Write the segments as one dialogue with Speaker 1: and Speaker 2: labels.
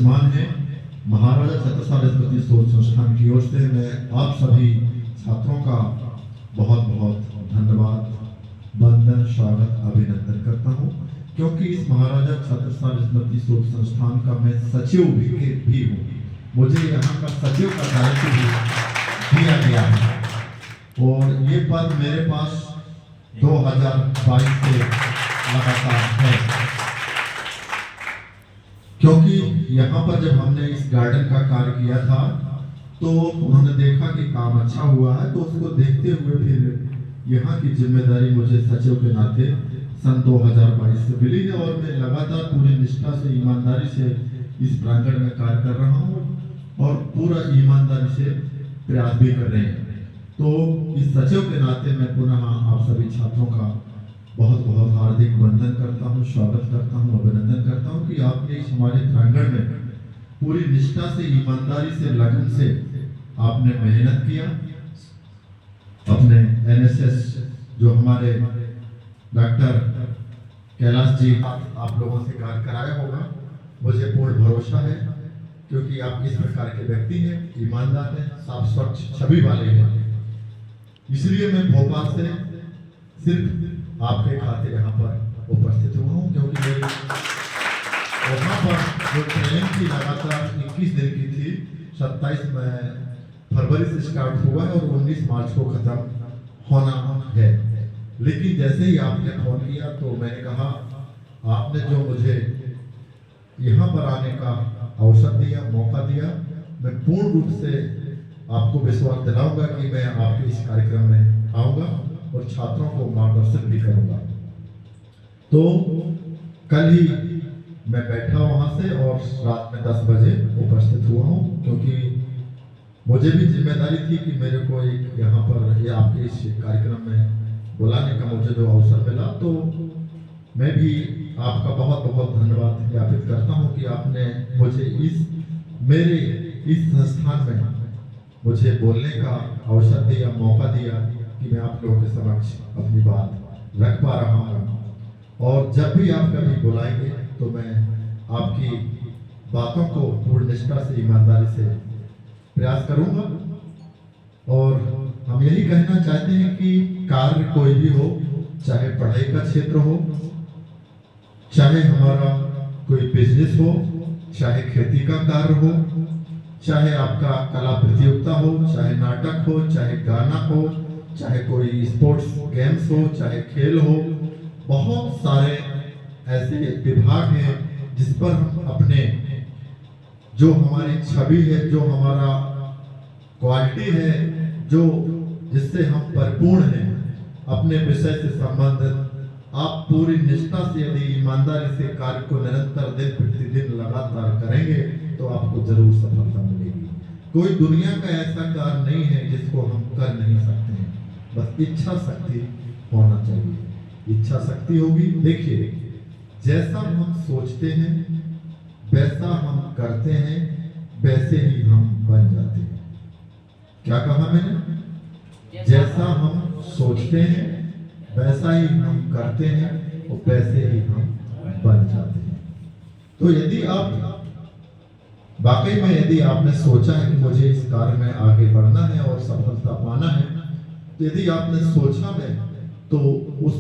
Speaker 1: विराजमान है। महाराजा छत्रसाल स्मृति शोध संस्थान की ओर से मैं आप सभी छात्रों का बहुत बहुत धन्यवाद, वंदन, स्वागत, अभिनंदन करता हूं, क्योंकि इस महाराजा छत्रसाल स्मृति शोध संस्थान का मैं सचिव भी हूं। मुझे यहाँ का सचिव का दायित्व भी दिया गया है और ये पद मेरे पास 2022 से लगातार है, क्योंकि यहाँ पर जब हमने इस गार्डन का कार्य किया था तो उन्होंने देखा कि काम अच्छा हुआ है, तो उसको देखते हुए फिर यहाँ की जिम्मेदारी मुझे सचिव के नाते सन 2022 से मिली है और मैं लगातार पूरी निष्ठा से, ईमानदारी से इस प्रांगण में कार्य कर रहा हूँ और पूरा ईमानदारी से प्रयास भी कर रहे हैं। तो इस सचिव के नाते मैं पुनः आप सभी छात्रों का बहुत बहुत हार्दिक वंदन करता हूँ, स्वागत करता हूँ, अभिनंदन करता हूँ कि आपने इस हमारे प्रांगण में पूरी निष्ठा से, ईमानदारी से, लगन से आपने मेहनत किया। अपने एनएसएस जो हमारे डॉक्टर कैलाश जी आप लोगों से कार्य कराया होगा, मुझे पूर्ण भरोसा है, क्योंकि आप इस प्रकार के व्यक्ति हैं, ईमानदार हैं, साफ स्वच्छ छवि वाले हैं। इसलिए मैं भोपाल से सिर्फ आपके खातिर यहाँ पर उपस्थित हुआ हूँ, क्योंकि मेरी वहाँ पर जो ट्रेनिंग थी लगातार 21 दिन की थी, 27 फरवरी से स्टार्ट हुआ है और 19 मार्च को खत्म होना है। लेकिन जैसे ही आपने फोन किया तो मैंने कहा, आपने जो मुझे यहाँ पर आने का अवसर दिया, मौका दिया, मैं पूर्ण रूप से आपको विश्वास दिलाऊंगा कि मैं आपके इस कार्यक्रम में आऊँगा और छात्रों को मार्गदर्शन भी करूँगा। तो कल ही मैं बैठा वहाँ से और रात में 10 बजे उपस्थित हुआ हूँ, क्योंकि मुझे भी जिम्मेदारी थी कि मेरे को एक यहाँ पर ये आपके इस कार्यक्रम में बुलाने का मुझे जो अवसर मिला, तो मैं भी आपका बहुत बहुत धन्यवाद ज्ञापित करता हूँ कि आपने मुझे मेरे इस संस्थान में मुझे बोलने का अवसर दिया, मौका दिया कि मैं आप लोगों के समक्ष अपनी बात रख पा रहा हूँ। और जब भी आप कभी बुलाएंगे तो मैं आपकी बातों को पूर्ण निष्ठा से, ईमानदारी से प्रयास करूंगा। और हम यही कहना चाहते हैं कि कार्य कोई भी हो, चाहे पढ़ाई का क्षेत्र हो, चाहे हमारा कोई बिजनेस हो, चाहे खेती का कार्य हो, चाहे आपका कला प्रतियोगिता हो, चाहे नाटक हो, चाहे गाना हो, चाहे कोई स्पोर्ट्स गेम्स हो, चाहे खेल हो, बहुत सारे ऐसे विभाग हैं जिस पर हम अपने जो हमारी छवि है, जो हमारा क्वालिटी है, जो जिससे हम परिपूर्ण हैं, अपने विषय से संबंधित आप पूरी निष्ठा से, यदि ईमानदारी से कार्य को निरंतर दिन प्रतिदिन लगातार करेंगे तो आपको जरूर सफलता मिलेगी। कोई दुनिया का ऐसा कार्य नहीं है जिसको हम कर नहीं सकते हैं, बस इच्छा शक्ति होना चाहिए। इच्छा शक्ति होगी, देखिए जैसा हम सोचते हैं वैसा हम करते हैं, वैसे ही हम बन जाते हैं। क्या कहा मैंने? जैसा हम सोचते हैं वैसा ही हम करते हैं और वैसे ही हम बन जाते हैं। तो यदि आप वाकई में, यदि आपने सोचा है कि मुझे इस कार्य में आगे बढ़ना है और सफलता पाना है, तो यदि आपने सोचा है तो उस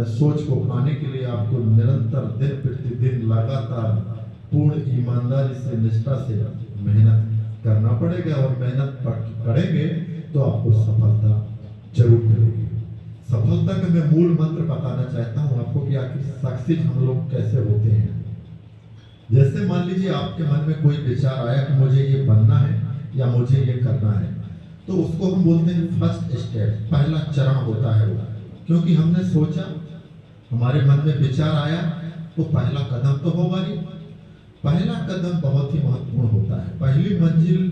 Speaker 1: सोच को पाने के लिए आपको निरंतर दिन प्रतिदिन लगातार पूर्ण ईमानदारी से, निष्ठा से मेहनत करना पड़ेगा और मेहनत करेंगे तो आपको सफलता जरूर मिलेगी। सफलता का मैं मूल मंत्र बताना चाहता हूँ आपको कि आखिर सक्सेस हम लोग कैसे होते हैं। जैसे मान लीजिए आपके मन में कोई विचार आया कि मुझे ये बनना है या मुझे ये करना है, तो उसको हम बोलते हैं फर्स्ट स्टेप, पहला चरण होता है वो। क्योंकि हमने सोचा, हमारे मन में विचार आया, तो पहला कदम तो होगा ही। पहला कदम बहुत ही महत्वपूर्ण होता है। पहली मंजिल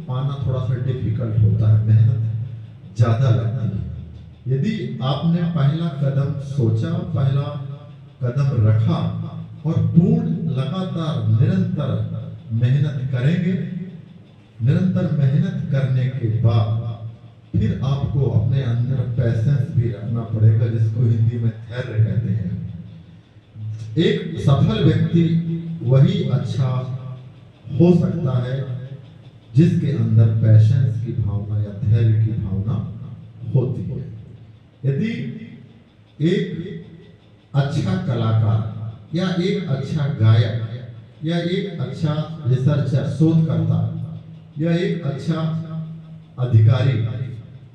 Speaker 1: पाना थोड़ा सा डिफिकल्ट होता है, मेहनत ज्यादा लगती है। यदि आपने पहला कदम सोचा, पहला कदम रखा और पूर्ण लगातार निरंतर मेहनत करेंगे, निरंतर मेहनत करने के बाद फिर आपको अपने अंदर पैसेंस भी रखना पड़ेगा, जिसको हिंदी में धैर्य कहते हैं। एक सफल व्यक्ति वही अच्छा हो सकता है जिसके अंदर पैशंस की भावना या धैर्य की भावना होती है। यदि एक अच्छा कलाकार या एक अच्छा गायक या एक अच्छा रिसर्चर शोधकर्ता या एक अच्छा अधिकारी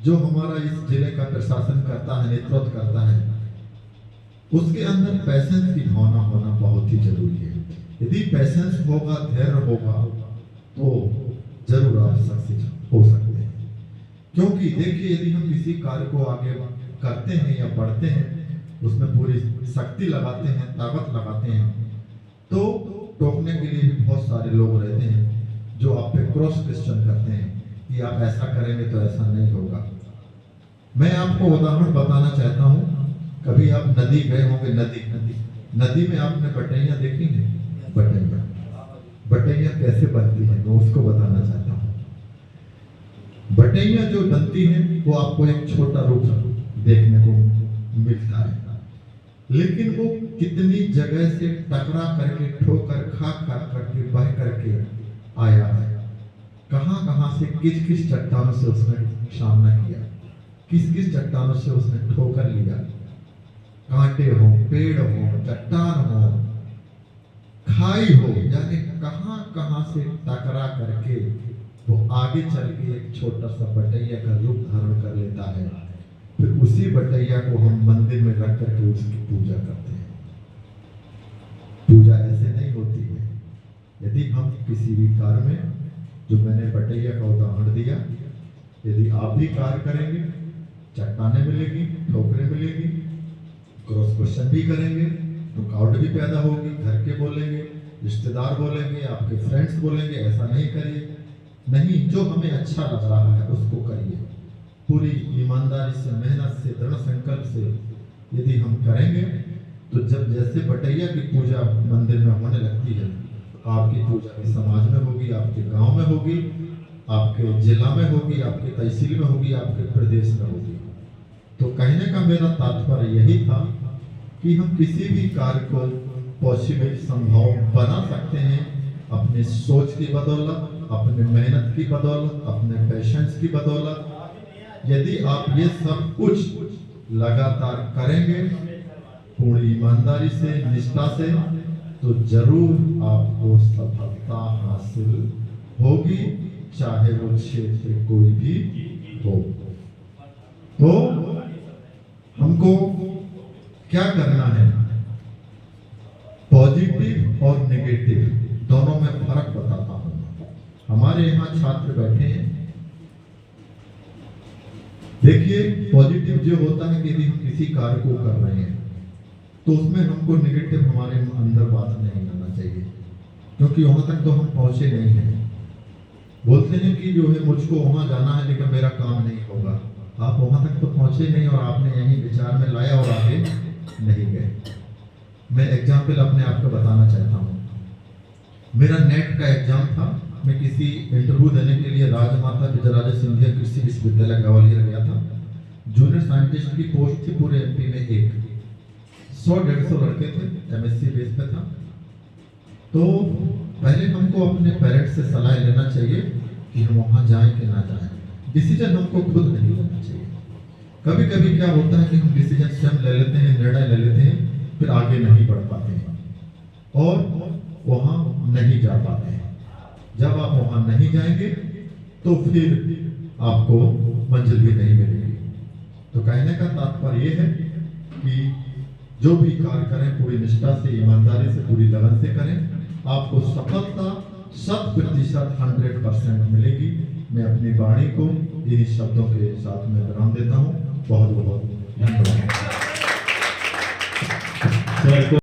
Speaker 1: जो हमारा इस जिले का प्रशासन करता है, नेतृत्व करता है, उसके अंदर पैशंस की भावना होना बहुत ही जरूरी है। यदि पैशंस होगा, धैर्य होगा, तो जरूर आप सक्सेस हो सकते हैं। क्योंकि देखिए, यदि हम किसी कार्य को आगे करते हैं या बढ़ते हैं, उसमें पूरी शक्ति लगाते हैं, ताकत लगाते हैं, तो टोकने के लिए भी बहुत सारे लोग रहते हैं जो आप पे क्रॉस क्वेश्चन करते हैं कि आप ऐसा करेंगे तो ऐसा नहीं होगा। मैं आपको उदाहरण बताना चाहता हूँ। कभी आप नदी गए होंगे, नदी में आपने बटैया देखी है? बटैया कैसे बनती है मैं उसको बताना चाहता हूँ। बटैया जो बनती है वो आपको एक छोटा रूप देखने को मिलता है, लेकिन वो कितनी जगह से टकरा करके, ठोकर खा करके, बह करके आया है। कहां से किस चट्टानों से उसने सामना किया, किस चट्टानों से उसने ठोकर लिया। कांटे हो, पेड़ हो, चट्टान हो, खाई हो, यानी कहां से टकरा करके वो आगे चल के एक छोटा सा बटैया का रूप धारण कर लेता है। फिर उसी बटैया को हम मंदिर में रख करके उसकी पूजा करते हैं। पूजा ऐसे नहीं होती है। यदि हम किसी भी कार्य में, जो मैंने बटैया का उदाहरण दिया, यदि आप भी कार्य करेंगे, चट्टाने मिलेगी, ठोकरें मिलेगी, क्रॉस क्वेश्चन भी करेंगे, रुकावट भी पैदा होगी, घर के बोलेंगे, रिश्तेदार बोलेंगे, आपके फ्रेंड्स बोलेंगे ऐसा नहीं करिए। नहीं, जो हमें अच्छा लग रहा है उसको करिए। पूरी ईमानदारी से, मेहनत से, दृढ़ संकल्प से यदि हम करेंगे, तो जब जैसे बटैया की पूजा मंदिर में होने लगती है, आपकी पूजा भी समाज में होगी, आपके गांव में होगी, आपके जिला में होगी, आपके तहसील में होगी, आपके प्रदेश में होगी। तो कहने का मेरा तात्पर्य यही था कि हम किसी भी कार्य को पॉसिबल, संभव बना सकते हैं अपनी सोच की बदौलत, अपने मेहनत की बदौलत, अपने पैशंस की बदौलत। यदि आप ये सब कुछ लगातार करेंगे पूरी ईमानदारी से, निष्ठा से, तो जरूर आपको सफलता हासिल होगी, चाहे वो क्षेत्र कोई भी हो। तो हमको क्या करना है? पॉजिटिव और नेगेटिव दोनों में फर्क बताता हूं। हमारे यहाँ छात्र बैठे हैं। देखिए, पॉजिटिव जो होता है कि यदि हम किसी कार्य को कर रहे हैं तो उसमें हमको नेगेटिव हमारे अंदर बात नहीं आना चाहिए, क्योंकि वहां तक तो हम पहुंचे नहीं हैं। बोलते हैं कि जो है मुझको वहां जाना है लेकिन मेरा काम नहीं होगा। आप वहां तक तो पहुंचे नहीं और आपने यही विचार में लाया और आगे नहीं गए। मैं एग्जाम्पल अपने आप को बताना चाहता हूँ। मेरा नेट का एग्जाम था। मैं किसी इंटरव्यू देने के लिए राजमाता विजयराजे सिंधिया कृषि विश्वविद्यालय ग्वालियर गया था। जूनियर साइंटिस्ट की पोस्ट थी पूरे एमपी में। 100-150 लड़के थे, एमएससी बेस पे था। तो पहले हमको अपने पेरेंट्स से सलाह लेना चाहिए कि हम वहाँ जाएं कि ना जाएं। डिसीजन हमको खुद नहीं लेना चाहिए। कभी कभी क्या होता है कि हम डिसीजन स्वयं ले लेते हैं, निर्णय ले लेते हैं, फिर आगे नहीं बढ़ पाते हैं और वहाँ नहीं जा पाते हैं। जब आप वहाँ नहीं जाएंगे तो फिर आपको मंजिल भी नहीं मिलेगी। तो कहने का तात्पर्य ये है कि जो भी कार्य करें पूरी निष्ठा से, ईमानदारी से, पूरी लगन से करें, आपको सफलता 100% 100% मिलेगी। मैं अपनी वाणी को इन्हीं शब्दों के साथ में विराम देता हूँ। बहुत बहुत धन्यवाद।